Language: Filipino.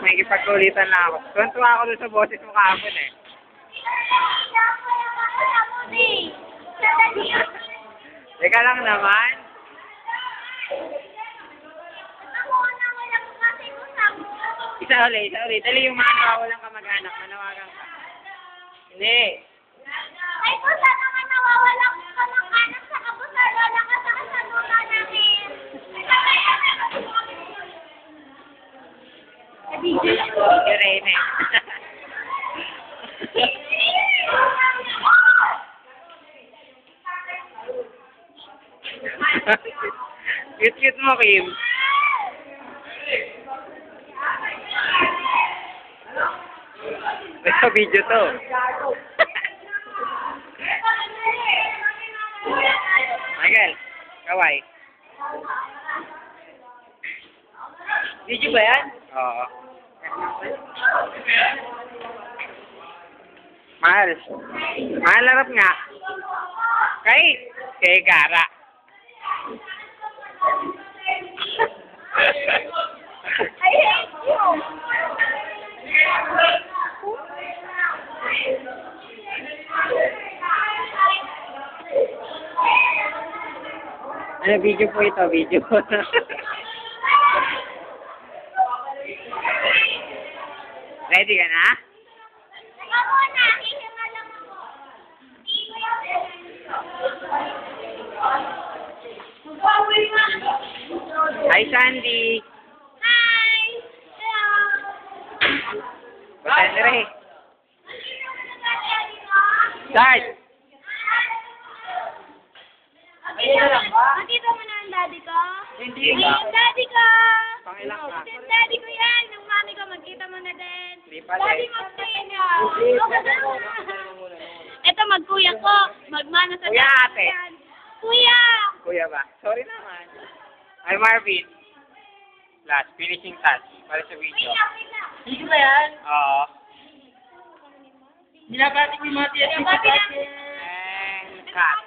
nakikipagkulitan lang ako. Tuwan-tuwa ako doon sa boses mo kahapon eh. Teka lang naman. Isa ulit. Dali yung mga nawawalang kamag-anak. Manawagan ka. Hindi. Ay po, sana nga nawawalang kamag-anak sa kabusar. Wala ka sa kasalunan namin. Video lang po. Irene. Cute mo, Kim. Ito video to. Michael, kaway. Video ba yan? Oo. Mahal. Mahal harap nga. Kay Gara. I hate you. Ano video po ito? Video. Ready ka na? Teka muna, hihinga lang ako. Hi, Sandy. Hi! Hello! Basta rin. Start! Makita mo na ang daddy ko? Hindi Ay, ba? yung daddy ko! Pangilang ka? Yung daddy ko yan! Yung mami ko, magkita mo na din. Hindi pala Daddy eh. mo kayo niya. Ito, magkuya ko. Magmana sa Kuya, daddy ate. yan. Kuya! Kuya ba? Sorry naman. Hi, Marvin. Last, finishing touch. Para sa video. Hindi ba yan? Oo. Binabati ko yung mga tiyan sa Binabati kasi. And cut.